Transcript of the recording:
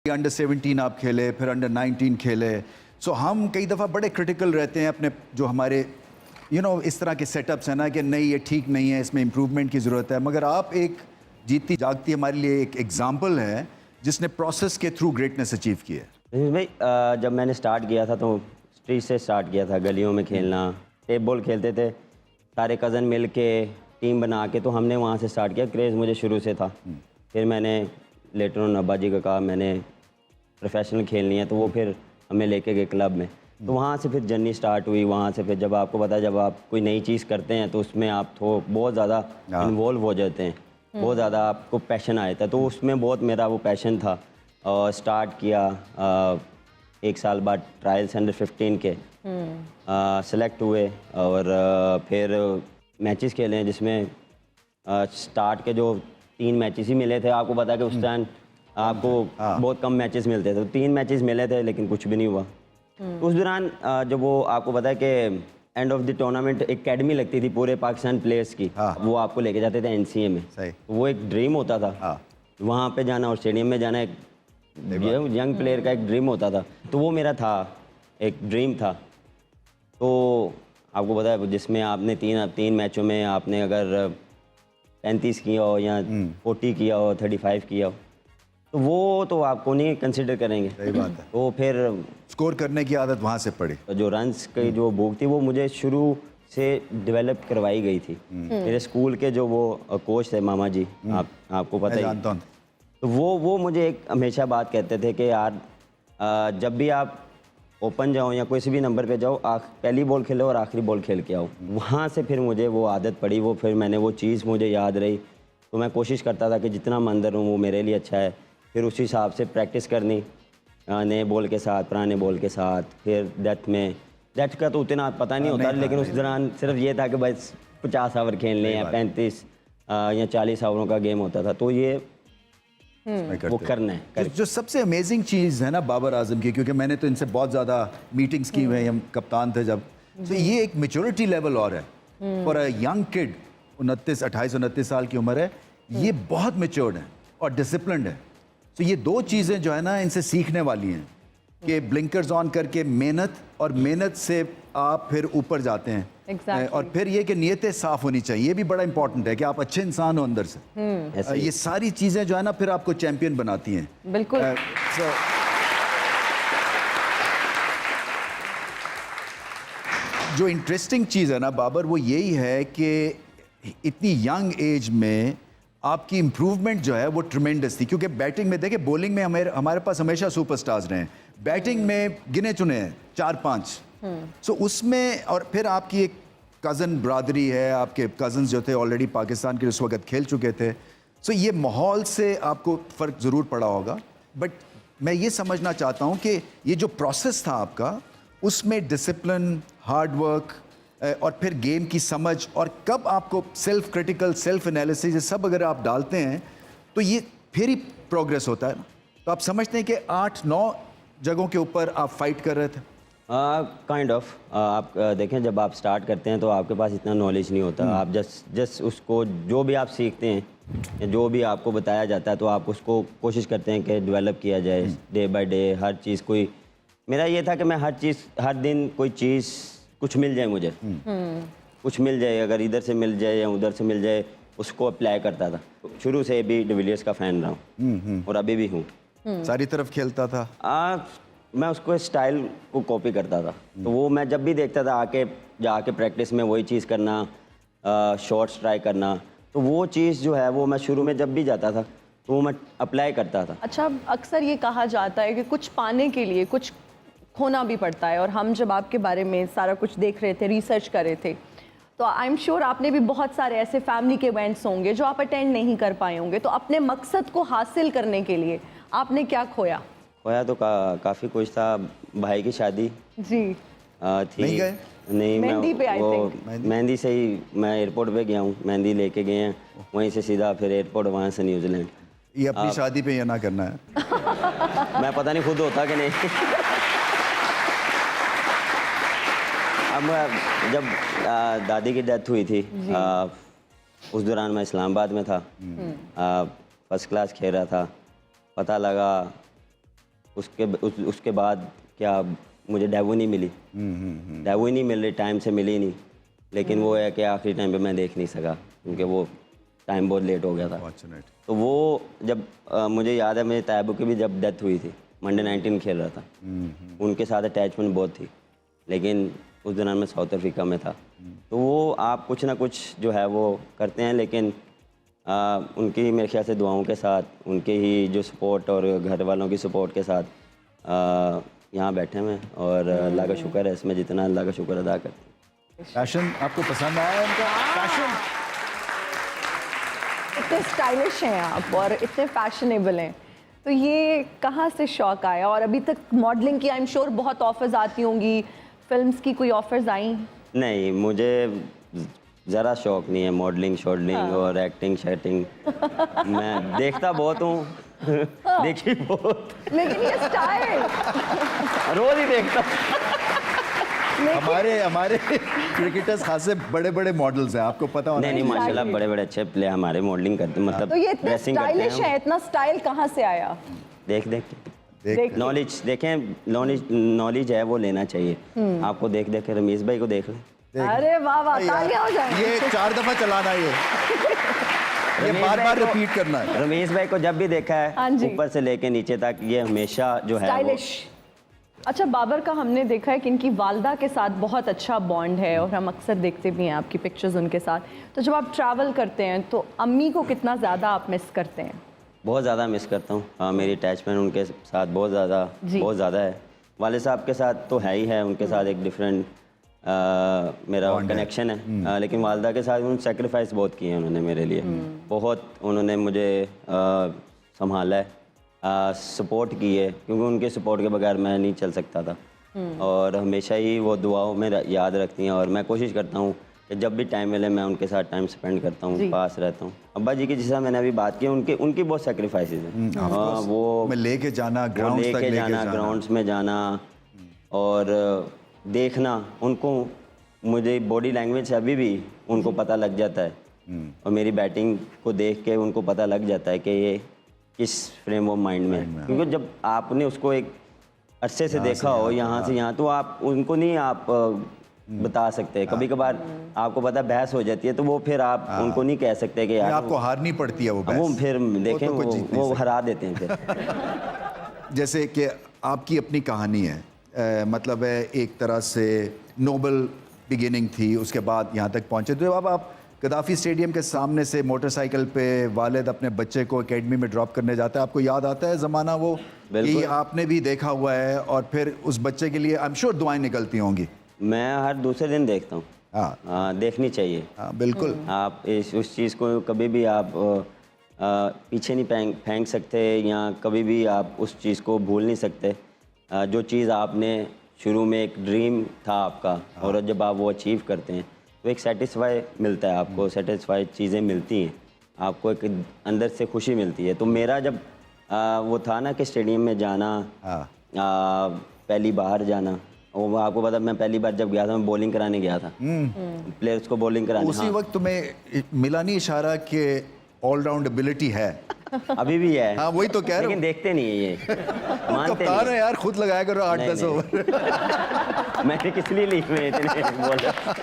Under 17 आप खेले, फिर अंडर 19 खेले। सो हम कई दफ़ा बड़े क्रिटिकल रहते हैं अपने जो हमारे इस तरह के सेटअप्स हैं ना कि नहीं ये ठीक नहीं है, इसमें इम्प्रूवमेंट की ज़रूरत है। मगर आप एक जीतती जागती हमारे लिए एक एग्जाम्पल है जिसने प्रोसेस के थ्रू ग्रेटनेस अचीव की है। भाई जब मैंने स्टार्ट किया था तो स्ट्रीट से स्टार्ट किया था, गलियों में खेलना, टेप बॉल खेलते थे सारे कज़न मिल के टीम बना के, तो हमने वहाँ से स्टार्ट किया। क्रेज़ मुझे शुरू से था। फिर मैंने लेटर ऑन अब्बा जी को कहा मैंने प्रोफेशनल खेलनी है, तो वो फिर हमें लेके गए क्लब में। तो वहाँ से फिर जर्नी स्टार्ट हुई। वहाँ से फिर जब आपको पता है जब आप कोई नई चीज़ करते हैं तो उसमें आप तो बहुत ज़्यादा इन्वॉल्व हो जाते हैं, बहुत ज़्यादा आपको पैशन आ जाता है। तो उसमें बहुत मेरा वो पैशन था और स्टार्ट किया। 1 साल बाद ट्रायल्स अंडर 15 के सेलेक्ट हुए और फिर मैचेस खेले हैं जिसमें स्टार्ट के जो 3 मैचेस ही मिले थे। आपको पता है कि उस टाइम आपको बहुत कम मैचेस मिलते थे, तो 3 मैचेस मिले थे लेकिन कुछ भी नहीं हुआ। तो उस दौरान जब वो आपको पता है कि end of the tournament academy लगती थी पूरे पाकिस्तान प्लेयर्स की, वो आपको लेके जाते थे एनसीए में। तो वो एक ड्रीम होता था वहाँ पे जाना और स्टेडियम में जाना, एक यंग प्लेयर का एक ड्रीम होता था। तो वो मेरा था, एक ड्रीम था। तो आपको पता है जिसमें आपने 3 मैचों में आपने अगर 35 किया हो या 40 किया हो, 35 किया हो, तो वो तो आपको नहीं कंसिडर करेंगे। सही बात है। तो फिर स्कोर करने की आदत वहाँ से पड़ी। जो रन्स की जो भूख थी वो मुझे शुरू से डेवलप करवाई गई थी। मेरे स्कूल के जो वो कोच थे मामा जी, आपको पता ही जानता हूँ। तो वो मुझे एक हमेशा बात कहते थे कि यार जब भी आप ओपन जाओ या किसी भी नंबर पे जाओ, पहली बॉल खेलो और आखिरी बॉल खेल के आओ। वहाँ से फिर मुझे वो आदत पड़ी, वो फिर मैंने वो चीज़ मुझे याद रही। तो मैं कोशिश करता था कि जितना मैं अंदर हूँ वो मेरे लिए अच्छा है। फिर उसी हिसाब से प्रैक्टिस करनी, नए बॉल के साथ, पुराने बॉल के साथ। फिर डेथ का तो उतना पता नहीं होता, लेकिन उस दौरान सिर्फ ये था कि बस 50 ओवर खेलने या 35 या 40 ओवरों का गेम होता था। तो ये वो करना है। जो सबसे अमेजिंग चीज़ है ना बाबर आजम की, क्योंकि मैंने तो इनसे बहुत ज़्यादा मीटिंग्स की हुई हैं, हम कप्तान थे जब, तो ये एक मेच्योरिटी लेवल और है फॉर अ यंग किड। 28-29 साल की उम्र है, ये बहुत मेच्योर्ड है और डिसिप्लिन्ड है। तो ये 2 चीज़ें जो है ना इनसे सीखने वाली हैं कि ब्लिंकर्स ऑन करके मेहनत, और मेहनत से आप फिर ऊपर जाते हैं। और फिर ये कि नीयतें साफ़ होनी चाहिए, ये भी बड़ा इंपॉर्टेंट है कि आप अच्छे इंसान हो अंदर से। ये सारी चीज़ें जो है ना फिर आपको चैंपियन बनाती हैं। बिल्कुल। जो इंटरेस्टिंग चीज़ है ना बाबर, वो यही है कि इतनी यंग एज में आपकी इम्प्रूवमेंट जो है वो ट्रिमेंडस थी। क्योंकि बैटिंग में देखिए, बॉलिंग में हमारे पास हमेशा सुपरस्टार्स रहे हैं, बैटिंग में गिने चुने हैं 4-5। सो उसमें और फिर आपकी एक कज़न ब्रादरी है, आपके कज़न्स जो थे ऑलरेडी पाकिस्तान के उस वक्त खेल चुके थे। सो ये माहौल से आपको फ़र्क ज़रूर पड़ा होगा। बट मैं ये समझना चाहता हूँ कि ये जो प्रोसेस था आपका, उसमें डिसिप्लिन, हार्ड वर्क और फिर गेम की समझ, और कब आपको सेल्फ क्रिटिकल, सेल्फ एनालिसिस, ये सब अगर आप डालते हैं तो ये फिर ही प्रोग्रेस होता है। तो आप समझते हैं कि 8-9 जगहों के ऊपर आप फाइट कर रहे थे। काइंड ऑफ आप देखें, जब आप स्टार्ट करते हैं तो आपके पास इतना नॉलेज नहीं होता। आप जस्ट उसको जो भी आप सीखते हैं, जो भी आपको बताया जाता है, तो आप उसको कोशिश करते हैं कि डेवलप किया जाए डे बाय डे। हर चीज़ कोई, मेरा ये था कि मैं हर दिन कोई चीज़ कुछ मिल जाए मुझे, कुछ मिल जाए, अगर इधर से मिल जाए या उधर से मिल जाए, उसको अप्लाई करता था। शुरू से भी डिविलियर्स का फ़ैन रहा हूँ और अभी भी हूँ। सारी तरफ खेलता था। मैं उसको स्टाइल को कॉपी करता था। तो वो मैं जब भी देखता था जाके प्रैक्टिस में वही चीज़ करना, शॉट्स ट्राई करना, तो वो चीज़ जो है वो मैं शुरू में जब भी जाता था तो वो मैं अप्लाई करता था। अच्छा, अक्सर ये कहा जाता है कि कुछ पाने के लिए कुछ खोना भी पड़ता है, और हम जब आपके बारे में सारा कुछ देख रहे थे, रिसर्च कर रहे थे, तो आई एम श्योर आपने भी बहुत सारे ऐसे फैमिली के इवेंट्स होंगे जो आप अटेंड नहीं कर पाए होंगे। तो अपने मकसद को हासिल करने के लिए आपने क्या खोया? खोया तो काफ़ी कुछ था। भाई की शादी जी थी। नहीं गए? नहीं, मेहंदी पे वो मेहंदी से ही मैं एयरपोर्ट पे गया हूँ, मेहंदी लेके गए हैं, वहीं से सीधा फिर एयरपोर्ट, वहाँ से न्यूजीलैंड। ये अपनी शादी पे ये ना करना है। मैं पता नहीं खुद होता कि नहीं। अब जब दादी की डेथ हुई थी, उस दौरान मैं इस्लामाबाद में था, फर्स्ट क्लास खेल रहा था। पता लगा उसके बाद क्या मुझे डेबू नहीं मिली, डेबू ही नहीं मिल रही, टाइम से मिली नहीं। लेकिन वो है कि आखिरी टाइम पे मैं देख नहीं सका क्योंकि वो टाइम बहुत लेट हो गया था। फॉर्चुनेट। तो वो जब मुझे याद है मेरे तैयबू की भी जब डेथ हुई थी, मंडे 19 खेल रहा था, उनके साथ अटैचमेंट बहुत थी, लेकिन उस दौरान मैं साउथ अफ्रीका में था। तो वो आप कुछ ना कुछ जो है वो करते हैं, लेकिन उनकी मेरे ख्याल से दुआओं के साथ, उनके ही जो सपोर्ट और घर वालों की सपोर्ट के साथ यहाँ बैठे हैं और अल्लाह का शुक्र है, इसमें जितना अल्लाह का शुक्र अदा करते हैं। फैशन आपको पसंद आया उनका फैशन? इतने स्टाइलिश हैं आप और इतने फैशनेबल हैं, तो ये कहाँ से शौक आया? और अभी तक मॉडलिंग की आई एम श्योर बहुत ऑफर्स आती होंगी, फिल्म्स की कोई ऑफर्स आई? नहीं, मुझे ज़रा शौक नहीं है मॉडलिंग शॉडलिंग और एक्टिंग शैटिंग। मैं देखता बहुत हूँ, देखी बहुत, लेकिन ये स्टाइल रोज ही देखता। हमारे क्रिकेटर्स खासे बड़े बड़े मॉडल्स हैं, आपको पता होना नहीं माशाल्लाह बड़े बड़े अच्छे प्लेयर हमारे मॉडलिंग करते हैं, मतलब तो ये इतने ड्रेसिंग करते स्टाइलिश है, हैं। इतना स्टाइल कहाँ से आया? देख देख के देख नॉलेज देखें, नॉलेज है वो लेना चाहिए। आपको देख देख के रमीज भाई को देख लें। अरे वाह वाह, तालियां हो जाए। ये 4 दफा चलाना ये रमेश बार भाई बार को- रिपीट करना है। रमेश भाई को जब भी देखा हाँ है जी। ऊपर से लेके नीचे तक ये हमेशा जो है वो स्टाइलिश। अच्छा, बाबर का हमने देखा है कि इनकी वालदा के साथ बहुत अच्छा बॉन्ड है और हम अक्सर देखते भी हैं आपकी पिक्चर्स उनके साथ। तो जब आप ट्रैवल करते हैं तो अम्मी को कितना ज़्यादा आप मिस करते हैं? बहुत ज़्यादा मिस करता हूँ। हाँ, मेरी अटैचमेंट उनके साथ बहुत ज़्यादा है। वाले साहब के साथ तो है ही है, उनके साथ एक डिफरेंट मेरा कनेक्शन है, लेकिन वालदा के साथ उन्होंने सेक्रीफाइस बहुत किए हैं उन्होंने मेरे लिए। बहुत उन्होंने मुझे संभाला है, सपोर्ट की है, क्योंकि उनके सपोर्ट के बगैर मैं नहीं चल सकता था। और हमेशा ही वो दुआओं में याद रखती हैं और मैं कोशिश करता हूँ कि जब भी टाइम मिले मैं उनके साथ टाइम स्पेंड करता हूँ, पास रहता हूँ। अब्बा जी की जिस तरह मैंने अभी बात की, उनकी बहुत सेक्रीफाइसेस हैं। वो मैं लेके जाना ग्राउंड तक, लेके जाना, ग्राउंड्स में जाना और देखना उनको। मुझे बॉडी लैंग्वेज से अभी भी उनको पता लग जाता है और मेरी बैटिंग को देख के उनको पता लग जाता है कि ये किस फ्रेम ऑफ माइंड में है। क्योंकि जब आपने उसको एक अरसे से देखा हो यहाँ से यहाँ, तो आप उनको नहीं आप बता सकते। कभी कभार आपको पता बहस हो जाती है, तो वो फिर आप उनको नहीं कह सकते कि यार आपको हारनी पड़ती है वो वो बहस। फिर देखें तो कुछ जीत नहीं वो हरा देते हैं फिर। जैसे कि आपकी अपनी कहानी है, मतलब है एक तरह से नोबल बिगिनिंग थी, उसके बाद यहाँ तक पहुँचे। तो अब आप गद्दाफी स्टेडियम के सामने से मोटरसाइकिल पे वालिद अपने बच्चे को एकेडमी में ड्रॉप करने जाता है, आपको याद आता है ज़माना वो कि आपने भी देखा हुआ है? और फिर उस बच्चे के लिए आई एम श्योर दुआएं निकलती होंगी। मैं हर दूसरे दिन देखता हूँ। हाँ, देखनी चाहिए। हाँ बिल्कुल। आप उस चीज़ को कभी भी आप पीछे नहीं फेंक सकते, या कभी भी आप उस चीज़ को भूल नहीं सकते। जो चीज़ आपने शुरू में एक ड्रीम था आपका, और जब आप वो अचीव करते हैं तो एक सेटिस्फाई मिलता है आपको, सेटिस्फाई चीज़ें मिलती हैं आपको, एक अंदर से खुशी मिलती है। तो मेरा जब वो था ना कि स्टेडियम में जाना, पहली बार जाना, वो आपको पता, मैं पहली बार जब गया था मैं बॉलिंग कराने गया था, प्लेयर्स को बॉलिंग कराने। उसी वक्त तुम्हें मिला नहीं इशारा कि ऑलराउंड एबिलिटी है? अभी भी है। हाँ वही तो कह रहा हूँ। लेकिन देखते नहीं है ये, मानते कप्तान नहीं। है यार, खुद लगाया करो 8-10 ओवर। मैंने किस लिए ली, मैं इतने बोल रहा